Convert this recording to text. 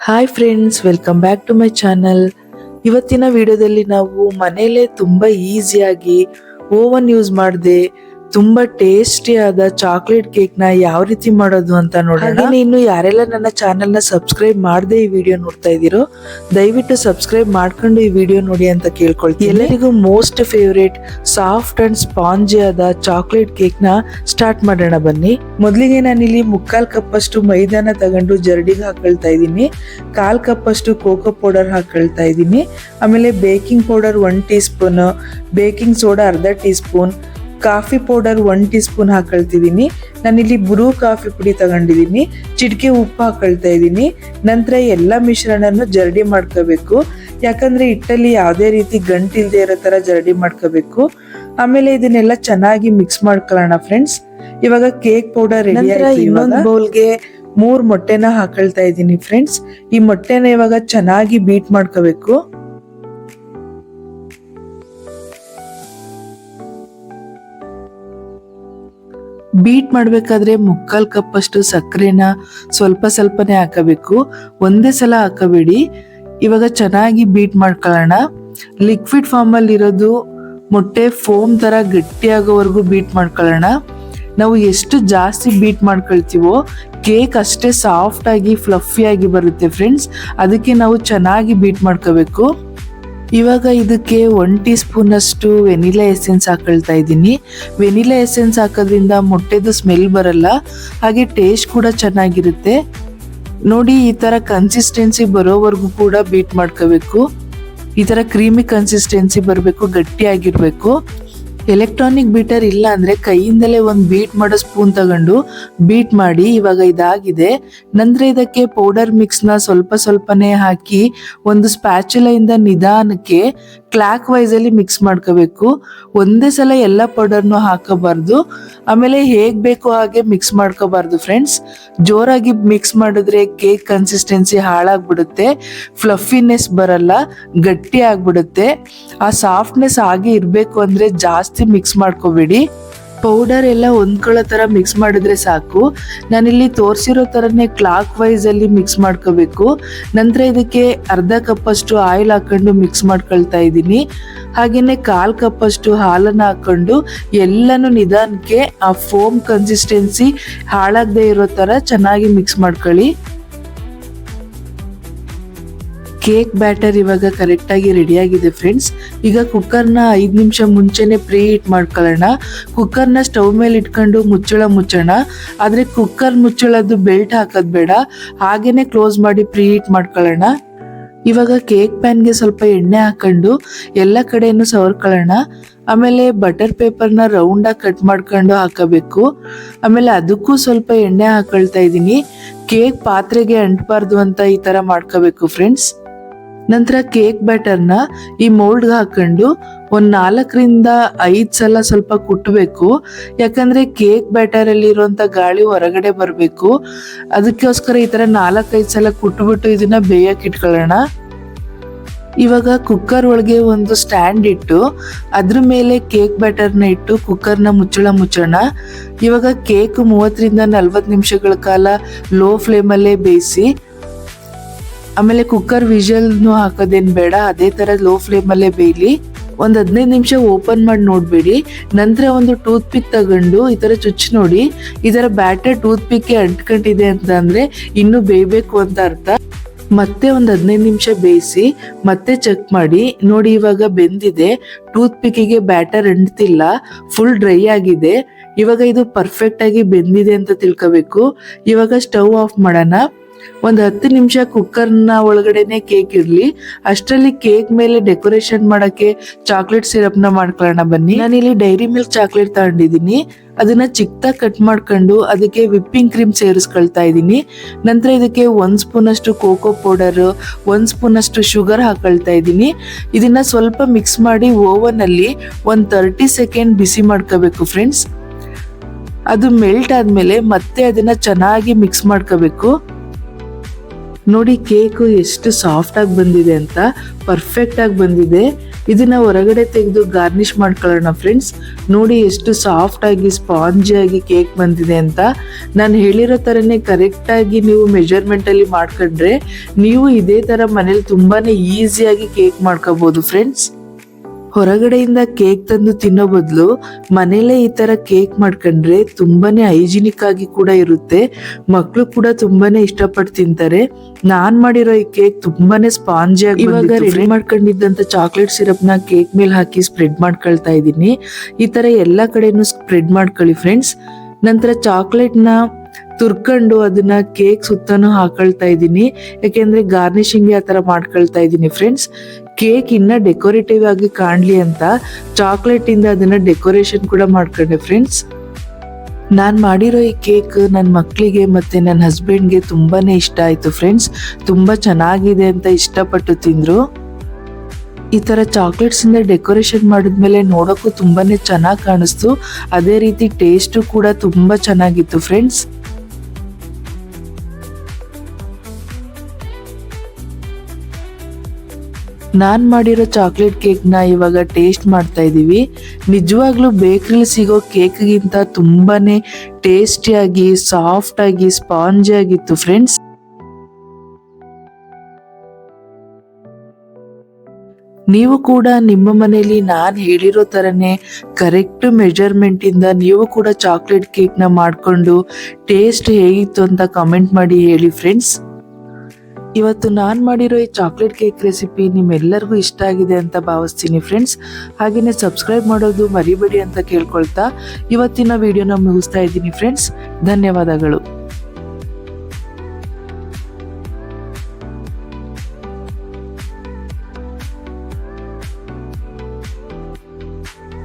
Hi friends, welcome back to my channel. ಇವತ್ತಿನ ವಿಡಿಯೋದಲ್ಲಿ ನಾವು ಮನೆಯಲ್ಲೇ ತುಂಬ ಈಸಿಯಾಗಿ ಓವನ್ ಯೂಸ್ ಮಾಡದೆ ತುಂಬಾ ಟೇಸ್ಟಿ ಆದ ಚಾಕ್ಲೇಟ್ ಕೇಕ್ ನ ಯಾವ ರೀತಿ ಮಾಡೋದು ಅಂತ ನೋಡೋಣ. ಇನ್ನು ಯಾರೆಲ್ಲ ನನ್ನ ಚಾನೆಲ್ ನ ಸಬ್ಸ್ಕ್ರೈಬ್ ಮಾಡದೆ ಈ ವಿಡಿಯೋ ನೋಡ್ತಾ ಇದ್ದೀರೋ ದಯವಿಟ್ಟು ಸಬ್ಸ್ಕ್ರೈಬ್ ಮಾಡ್ಕೊಂಡು ಈ ವಿಡಿಯೋ ನೋಡಿ ಅಂತ ಕೇಳ್ಕೊಳ್ತೀನಿ. ಎಲ್ಲರಿಗೂ most favourite soft and spongy ಆದ ಚಾಕ್ಲೇಟ್ ಕೇಕ್ ನ ಸ್ಟಾರ್ಟ್ ಮಾಡೋಣ ಬನ್ನಿ. ಮೊದಲಿಗೆ ನಾನಿಲ್ಲಿ 3/4 ಕಪ್ ಅಷ್ಟು ಮೈದಾನ ತಗೊಂಡು ಜರಡಿಗೆ ಹಾಕೊಳ್ತಾ ಇದ್ದೀನಿ. 1/4 ಕಪ್ ಅಷ್ಟು ಕೋಕೋ ಪೌಡರ್ ಹಾಕೊಳ್ತಾ ಇದ್ದೀನಿ. ಆಮೇಲೆ baking powder 1 teaspoon, baking soda ಅರ್ಧ teaspoon, coffee powder 1 teaspoon ಹಾಕೊಳ್ತಿದ್ದೀನಿ. ನಾನಿಲ್ಲಿ ಬ್ರೂ ಕಾಫಿ ಪುಡಿ ತಗೊಂಡಿದ್ದೀನಿ. ಚಿಟಿಕೆ ಉಪ್ಪು ಹಾಕೊಳ್ತಾ ಇದ್ದೀನಿ. ನಂತರ ಎಲ್ಲ ಮಿಶ್ರಣವನ್ನು ಜರಡಿ ಮಾಡ್ಕೋಬೇಕು. ಯಾಕಂದ್ರೆ ಹಿಟ್ಟಲ್ಲಿ ಯಾವುದೇ ರೀತಿ ಗಂಟಿಲ್ದೆ ಇರೋ ತರ ಜರಡಿ ಮಾಡ್ಕೋಬೇಕು. ಆಮೇಲೆ ಇದನ್ನೆಲ್ಲ ಚೆನ್ನಾಗಿ ಮಿಕ್ಸ್ ಮಾಡ್ಕೊಳ್ಳೋಣ ಫ್ರೆಂಡ್ಸ್. ಇವಾಗ ಕೇಕ್ ಪೌಡರ್ ರೆಡಿ ಆಯ್ತು. ಇನ್ನೊಂದು ಬೌಲ್ಗೆ 3 ಮೊಟ್ಟೆನ ಹಾಕೊಳ್ತಾ ಇದ್ದೀನಿ ಫ್ರೆಂಡ್ಸ್. ಈ ಮೊಟ್ಟೆನ ಇವಾಗ ಚೆನ್ನಾಗಿ ಬೀಟ್ ಮಾಡ್ಕೋಬೇಕು. ಬೀಟ್ ಮಾಡಬೇಕಾದ್ರೆ 3/4 ಕಪ್ ಅಷ್ಟು ಸಕ್ಕರೆನ ಸ್ವಲ್ಪ ಸ್ವಲ್ಪನೇ ಹಾಕಬೇಕು, ಒಂದೇ ಸಲ ಹಾಕಬೇಡಿ. ಇವಾಗ ಚೆನ್ನಾಗಿ ಬೀಟ್ ಮಾಡ್ಕೊಳ್ಳೋಣ. ಲಿಕ್ವಿಡ್ ಫಾರ್ಮ್ ಅಲ್ಲಿ ಇರೋದು ಮೊಟ್ಟೆ ಫೋಮ್ ತರ ಗಟ್ಟಿಯಾಗೋವರೆಗೂ ಬೀಟ್ ಮಾಡ್ಕೊಳ್ಳೋಣ. ನಾವು ಎಷ್ಟು ಜಾಸ್ತಿ ಬೀಟ್ ಮಾಡ್ಕೊಳ್ತೀವೋ ಕೇಕ್ ಅಷ್ಟೇ ಸಾಫ್ಟ್ ಆಗಿ ಫ್ಲಫಿ ಆಗಿ ಬರುತ್ತೆ ಫ್ರೆಂಡ್ಸ್. ಅದಕ್ಕೆ ನಾವು ಚೆನ್ನಾಗಿ ಬೀಟ್ ಮಾಡ್ಕೋಬೇಕು. ಇವಾಗ ಇದಕ್ಕೆ 1 ಟೀ ಸ್ಪೂನ್ ಅಷ್ಟು ವೆನಿಲಾ ಎಸೆನ್ಸ್ ಹಾಕೊಳ್ತಾ ಇದ್ದೀನಿ. ವೆನಿಲಾ ಎಸೆನ್ಸ್ ಹಾಕೋದ್ರಿಂದ ಮೊಟ್ಟೆದು ಸ್ಮೆಲ್ ಬರಲ್ಲ, ಹಾಗೆ ಟೇಸ್ಟ್ ಕೂಡ ಚೆನ್ನಾಗಿರುತ್ತೆ. ನೋಡಿ, ಈ ತರ ಕನ್ಸಿಸ್ಟೆನ್ಸಿ ಬರೋವರೆಗೂ ಕೂಡ ಬೀಟ್ ಮಾಡ್ಕೋಬೇಕು. ಈ ತರ ಕ್ರೀಮಿ ಕನ್ಸಿಸ್ಟೆನ್ಸಿ ಬರಬೇಕು, ಗಟ್ಟಿಯಾಗಿರ್ಬೇಕು. ಎಲೆಕ್ಟ್ರಾನಿಕ್ ಬೀಟರ್ ಇಲ್ಲ ಅಂದ್ರೆ ಕೈಯಿಂದಲೇ ಒಂದು ಬೀಟ್ ಮಾಡೋ ಸ್ಪೂನ್ ತಗೊಂಡು ಬೀಟ್ ಮಾಡಿ. ಇವಾಗ ಇದಾಗಿದೆ. ನಂತರ ಇದಕ್ಕೆ ಪೌಡರ್ ಮಿಕ್ಸ್ ನ ಸ್ವಲ್ಪ ಸ್ವಲ್ಪನೇ ಹಾಕಿ ಒಂದು ಸ್ಪ್ಯಾಚುಲಾ ಇಂದ ನಿಧಾನಕ್ಕೆ ಕ್ಲಾಕ್ ವೈಸ್ ಅಲ್ಲಿ ಮಿಕ್ಸ್ ಮಾಡ್ಕೋಬೇಕು. ಒಂದೇ ಸಲ ಎಲ್ಲ ಪೌಡರ್ನು ಹಾಕಬಾರ್ದು. ಆಮೇಲೆ ಹೇಗ್ ಬೇಕೋ ಹಾಗೆ ಮಿಕ್ಸ್ ಮಾಡ್ಕೋಬಾರ್ದು ಫ್ರೆಂಡ್ಸ್. ಜೋರಾಗಿ ಮಿಕ್ಸ್ ಮಾಡಿದ್ರೆ ಕೇಕ್ ಕನ್ಸಿಸ್ಟೆನ್ಸಿ ಹಾಳಾಗ್ಬಿಡುತ್ತೆ, ಫ್ಲಫಿನೆಸ್ ಬರಲ್ಲ, ಗಟ್ಟಿ ಆಗ್ಬಿಡುತ್ತೆ. ಆ ಸಾಫ್ಟ್ನೆಸ್ ಹಾಗೆ ಇರ್ಬೇಕು ಅಂದ್ರೆ ಜಾಸ್ತಿ ಮಿಕ್ಸ್ ಮಾಡ್ಕೋಬೇಡಿ. ಪೌಡರ್ ಎಲ್ಲ ಹೊಂದ್ಕೊಳ್ಳೋ ತರ ಮಿಕ್ಸ್ ಮಾಡಿದ್ರೆ ಸಾಕು. ನಾನಿಲ್ಲಿ ತೋರಿಸಿರೋ ತರನೇ ಕ್ಲಾಕ್ ವೈಸ್ ಅಲ್ಲಿ ಮಿಕ್ಸ್ ಮಾಡ್ಕೋಬೇಕು. ನಂತರ ಇದಕ್ಕೆ ಅರ್ಧ ಕಪ್ ಅಷ್ಟು ಆಯಿಲ್ ಹಾಕೊಂಡು ಮಿಕ್ಸ್ ಮಾಡ್ಕೊಳ್ತಾ ಇದ್ದೀನಿ. ಹಾಗೇನೆ 1/4 ಕಪ್ ಅಷ್ಟು ಹಾಲನ್ನ ಹಾಕೊಂಡು ಎಲ್ಲಾನು ನಿಧಾನಕ್ಕೆ ಆ ಫೋಮ್ ಕನ್ಸಿಸ್ಟೆನ್ಸಿ ಹಾಳಾಗದೆ ಇರೋ ತರ ಚೆನ್ನಾಗಿ ಮಿಕ್ಸ್ ಮಾಡ್ಕೊಳ್ಳಿ. ಕೇಕ್ ಬ್ಯಾಟರ್ ಇವಾಗ ಕರೆಕ್ಟ್ ಆಗಿ ರೆಡಿ ಆಗಿದೆ ಫ್ರೆಂಡ್ಸ್. ಈಗ ಕುಕ್ಕರ್ನ 5 ನಿಮಿಷ ಮುಂಚೆನೆ ಪ್ರೀ ಹೀಟ್ ಮಾಡ್ಕೊಳ್ಳೋಣ. ಕುಕ್ಕರ್ನ ಸ್ಟವ್ ಮೇಲೆ ಇಟ್ಕೊಂಡು ಮುಚ್ಚೋಣ. ಆದ್ರೆ ಕುಕ್ಕರ್ ಮುಚ್ಚಳದ್ದು ಬೆಲ್ಟ್ ಹಾಕೋದ್ ಬೇಡ, ಹಾಗೇನೆ ಕ್ಲೋಸ್ ಮಾಡಿ ಪ್ರೀ ಹೀಟ್ ಮಾಡ್ಕೊಳ್ಳೋಣ. ಇವಾಗ ಕೇಕ್ ಪ್ಯಾನ್ಗೆ ಸ್ವಲ್ಪ ಎಣ್ಣೆ ಹಾಕೊಂಡು ಎಲ್ಲ ಕಡೆಯನ್ನು ಸವರ್ಕೊಳ್ಳೋಣ. ಆಮೇಲೆ ಬಟರ್ ಪೇಪರ್ನ ರೌಂಡ್ ಆಗಿ ಕಟ್ ಮಾಡ್ಕೊಂಡು ಹಾಕಬೇಕು. ಆಮೇಲೆ ಅದಕ್ಕೂ ಸ್ವಲ್ಪ ಎಣ್ಣೆ ಹಾಕೊಳ್ತಾ ಇದ್ದೀನಿ. ಕೇಕ್ ಪಾತ್ರೆಗೆ ಅಂಟಬಾರ್ದು ಅಂತ ಈ ತರ ಮಾಡ್ಕೋಬೇಕು ಫ್ರೆಂಡ್ಸ್. ನಂತರ ಕೇಕ್ ಬ್ಯಾಟರ್ನ ಈ ಮೋಲ್ಡ್ಗೆ ಹಾಕೊಂಡು 4 ರಿಂದ 5 ಸಲ ಸ್ವಲ್ಪ ಕುಟ್ಟಬೇಕು. ಯಾಕಂದ್ರೆ ಕೇಕ್ ಬ್ಯಾಟರ್ ಅಲ್ಲಿ ಇರುವಂತ ಗಾಳಿ ಹೊರಗಡೆ ಬರಬೇಕು. ಅದಕ್ಕೋಸ್ಕರ ಈ ತರ 4-5 ಸಲ ಕುಟ್ಬಿಟ್ಟು ಇದನ್ನ ಬೇಯಕ್ಕೆ ಇಟ್ಕೊಳ್ಳೋಣ. ಇವಾಗ ಕುಕ್ಕರ್ ಒಳಗೆ ಒಂದು ಸ್ಟ್ಯಾಂಡ್ ಇಟ್ಟು ಅದ್ರ ಮೇಲೆ ಕೇಕ್ ಬ್ಯಾಟರ್ನ ಇಟ್ಟು ಕುಕ್ಕರ್ನ ಮುಚ್ಚೋಣ. ಇವಾಗ ಕೇಕ್ 30 ರಿಂದ 40 ನಿಮಿಷಗಳ ಕಾಲ ಲೋ ಫ್ಲೇಮಲ್ಲೇ ಬೇಯಿಸಿ. ಆಮೇಲೆ ಕುಕ್ಕರ್ ವಿಷಲ್ನು ಹಾಕೋದೇನ್ ಬೇಡ, ಅದೇ ತರ ಲೋ ಫ್ಲೇಮಲ್ಲೇ ಬೇಯಲಿ. ಒಂದು 15 ನಿಮಿಷ ಓಪನ್ ಮಾಡಿ ನೋಡ್ಬೇಡಿ. ನಂತರ ಒಂದು ಟೂತ್ ಪಿಕ್ ತಗೊಂಡು ಈ ತರ ಚುಚ್ಚಿ ನೋಡಿ. ಈ ತರ ಬ್ಯಾಟರ್ ಟೂತ್ ಪಿಕ್ಗೆ ಅಂಟ್ಕೊಂಡಿದೆ ಅಂತ ಅಂದ್ರೆ ಇನ್ನು ಬೇಯಬೇಕು ಅಂತ ಅರ್ಥ. ಮತ್ತೆ ಒಂದು 15 ನಿಮಿಷ ಬೇಯಿಸಿ ಮತ್ತೆ ಚೆಕ್ ಮಾಡಿ. ನೋಡಿ, ಇವಾಗ ಬೆಂದಿದೆ. ಟೂತ್ ಪಿಕ್ಕಿಗೆ ಬ್ಯಾಟರ್ ಅಂಟ್ತಿಲ್ಲ, ಫುಲ್ ಡ್ರೈ ಆಗಿದೆ. ಇವಾಗ ಇದು ಪರ್ಫೆಕ್ಟ್ ಆಗಿ ಬೆಂದಿದೆ ಅಂತ ತಿಳ್ಕೋಬೇಕು. ಇವಾಗ ಸ್ಟವ್ ಆಫ್ ಮಾಡೋಣ. ಒಂದು 10 ನಿಮಿಷ ಕುಕ್ಕರ್ನ ಒಳಗಡೆನೆ ಕೇಕ್ ಇರ್ಲಿ. ಅಷ್ಟರಲ್ಲಿ ಕೇಕ್ ಮೇಲೆ ಡೆಕೋರೇಷನ್ ಮಾಡಕ್ಕೆ ಚಾಕ್ಲೇಟ್ ಸಿರಪ್ ನ ಮಾಡ್ಕೊಳ್ಳೋಣ ಬನ್ನಿ. ನಾನಿಲ್ಲಿ ಡೈರಿ ಮಿಲ್ಕ್ ಚಾಕ್ಲೇಟ್ ತಗೊಂಡಿದ್ದೀನಿ. ಅದನ್ನ ಚಿಕ್ಕದಾಗಿ ಕಟ್ ಮಾಡ್ಕೊಂಡು ಅದಕ್ಕೆ ವಿಪ್ಪಿಂಗ್ ಕ್ರೀಮ್ ಸೇರಿಸ್ಕೊಳ್ತಾ ಇದ್ದೀನಿ. ನಂತರ ಇದಕ್ಕೆ 1 ಸ್ಪೂನ್ ಅಷ್ಟು ಕೋಕೋ ಪೌಡರ್, 1 ಸ್ಪೂನ್ ಅಷ್ಟು ಶುಗರ್ ಹಾಕೊಳ್ತಾ ಇದ್ದೀನಿ. ಇದನ್ನ ಸ್ವಲ್ಪ ಮಿಕ್ಸ್ ಮಾಡಿ ಓವನ್ ಅಲ್ಲಿ 30 ಸೆಕೆಂಡ್ ಬಿಸಿ ಮಾಡ್ಕೋಬೇಕು ಫ್ರೆಂಡ್ಸ್. ಅದು ಮೆಲ್ಟ್ ಆದ್ಮೇಲೆ ಮತ್ತೆ ಅದನ್ನ ಚೆನ್ನಾಗಿ ಮಿಕ್ಸ್ ಮಾಡ್ಕೋಬೇಕು. ನೋಡಿ, ಕೇಕು ಎಷ್ಟು ಸಾಫ್ಟ್ ಆಗಿ ಬಂದಿದೆ ಅಂತ, ಪರ್ಫೆಕ್ಟ್ ಆಗಿ ಬಂದಿದೆ. ಇದನ್ನ ಹೊರಗಡೆ ತೆಗೆದು ಗಾರ್ನಿಶ್ ಮಾಡ್ಕೊಳ್ಳೋಣ ಫ್ರೆಂಡ್ಸ್. ನೋಡಿ ಎಷ್ಟು ಸಾಫ್ಟ್ ಆಗಿ ಸ್ಪಾಂಜಿ ಆಗಿ ಕೇಕ್ ಬಂದಿದೆ ಅಂತ. ನಾನು ಹೇಳಿರೋ ತರನೇ ಕರೆಕ್ಟ್ ಆಗಿ ನೀವು ಮೆಜರ್ಮೆಂಟ್ ಅಲ್ಲಿ ಮಾಡ್ಕೊಂಡ್ರೆ ನೀವು ಇದೇ ತರ ಮನೇಲಿ ತುಂಬಾನೇ ಈಸಿಯಾಗಿ ಕೇಕ್ ಮಾಡ್ಕೋಬಹುದು ಫ್ರೆಂಡ್ಸ್. ಹೊರಗಡೆಯಿಂದ ಕೇಕ್ ತಂದು ತಿನ್ನೋ ಬದಲು ಮನೇಲೆ ಈ ತರ ಕೇಕ್ ಮಾಡ್ಕೊಂಡ್ರೆ ತುಂಬಾನೇ ಹೈಜಿನಿಕ್ ಆಗಿ ಕೂಡ ಇರುತ್ತೆ. ಮಕ್ಕಳು ಕೂಡ ತುಂಬಾನೇ ಇಷ್ಟಪಟ್ಟು ತಿಂತಾರೆ. ನಾನ್ ಮಾಡಿರೋ ಈ ಕೇಕ್ ತುಂಬಾನೇ ಸ್ಪಾಂಜಿ ಆಗಿ ಇವಾಗ ರೆಡಿ ಮಾಡ್ಕೊಂಡಿದ್ದಂತ ಚಾಕ್ಲೇಟ್ ಸಿರಪ್ ನ ಕೇಕ್ ಮೇಲೆ ಹಾಕಿ ಸ್ಪ್ರೆಡ್ ಮಾಡ್ಕೊಳ್ತಾ ಇದ್ದೀನಿ. ಈ ತರ ಎಲ್ಲಾ ಕಡೆನೂ ಸ್ಪ್ರೆಡ್ ಮಾಡ್ಕೊಳ್ಳಿ ಫ್ರೆಂಡ್ಸ್. ನಂತರ ಚಾಕ್ಲೇಟ್ ನ ತುರ್ಕೊಂಡು ಅದನ್ನ ಕೇಕ್ ಸುತ್ತನೂ ಹಾಕೊಳ್ತಾ ಇದ್ದೀನಿ, ಯಾಕೆಂದ್ರೆ ಗಾರ್ನಿಶಿಂಗ್ ಆ ತರ ಮಾಡ್ಕೊಳ್ತಾ ಇದ್ದೀನಿ ಫ್ರೆಂಡ್ಸ್. ಕೇಕ್ ಇನ್ನ ಡೆಕೋರೇಟಿವ್ ಆಗಿ ಕಾಣ್ಲಿ ಅಂತ ಚಾಕ್ಲೇಟ್ ಇಂದ ಅದನ್ನ ಡೆಕೋರೇಷನ್ ಕೂಡ ಮಾಡ್ಕೊಂಡೆ ಫ್ರೆಂಡ್ಸ್. ನಾನ್ ಮಾಡಿರೋ ಈ ಕೇಕ್ ನನ್ನ ಮಕ್ಕಳಿಗೆ ಮತ್ತೆ ನನ್ನ ಹಸ್ಬೆಂಡ್ಗೆ ತುಂಬಾನೇ ಇಷ್ಟ ಆಯ್ತು ಫ್ರೆಂಡ್ಸ್. ತುಂಬಾ ಚೆನ್ನಾಗಿದೆ ಅಂತ ಇಷ್ಟಪಟ್ಟು ತಿಂದ್ರು. ಈ ತರ ಚಾಕ್ಲೇಟ್ಸ್ ಇಂದ ಡೆಕೋರೇಷನ್ ಮಾಡಿದ್ಮೇಲೆ ನೋಡೋಕ್ಕೂ ತುಂಬಾನೇ ಚೆನ್ನಾಗಿ ಕಾಣಿಸ್ತು. ಅದೇ ರೀತಿ ಟೇಸ್ಟ್ ಕೂಡ ತುಂಬಾ ಚೆನ್ನಾಗಿತ್ತು ಫ್ರೆಂಡ್ಸ್. ನಾನ್ ಮಾಡಿರೋ ಚಾಕ್ಲೇಟ್ ಕೇಕ್ ನ ಇವಾಗ ಟೇಸ್ಟ್ ಮಾಡ್ತಾ ಇದೀವಿ. ನಿಜವಾಗ್ಲೂ ಬೇಕರಿಲಿ ಸಿಗೋ ಕೇಕ್ಗಿಂತ ತುಂಬಾನೇ ಟೇಸ್ಟಿಯಾಗಿ ಸಾಫ್ಟ್ ಆಗಿ ಸ್ಪಾಂಜಿ ಆಗಿತ್ತು ಫ್ರೆಂಡ್ಸ್. ನೀವು ಕೂಡ ನಿಮ್ಮ ಮನೆಯಲ್ಲಿ ನಾನು ಹೇಳಿರೋ ತರನೇ ಕರೆಕ್ಟ್ ಮೆಜರ್ಮೆಂಟ್ ಇಂದ ನೀವು ಕೂಡ ಚಾಕ್ಲೇಟ್ ಕೇಕ್ ನ ಮಾಡ್ಕೊಂಡು ಟೇಸ್ಟ್ ಹೇಗಿತ್ತು ಅಂತ ಕಮೆಂಟ್ ಮಾಡಿ ಹೇಳಿ ಫ್ರೆಂಡ್ಸ್. ಇವತ್ತು ನಾನು ಮಾಡಿರೋ ಈ ಚಾಕ್ಲೇಟ್ ಕೇಕ್ ರೆಸಿಪಿ ನಿಮ್ಮೆಲ್ಲರಿಗೂ ಇಷ್ಟ ಆಗಿದೆ ಅಂತ ಭಾವಿಸ್ತೀನಿ ಫ್ರೆಂಡ್ಸ್. ಹಾಗೆಯೇ ಸಬ್ಸ್ಕ್ರೈಬ್ ಮಾಡೋದು ಮರಿಬೇಡಿ ಅಂತ ಕೇಳ್ಕೊಳ್ತಾ ಇವತ್ತಿನ ವಿಡಿಯೋನ ಮುಗಿಸ್ತಾ ಇದ್ದೀನಿ ಫ್ರೆಂಡ್ಸ್. ಧನ್ಯವಾದಗಳು.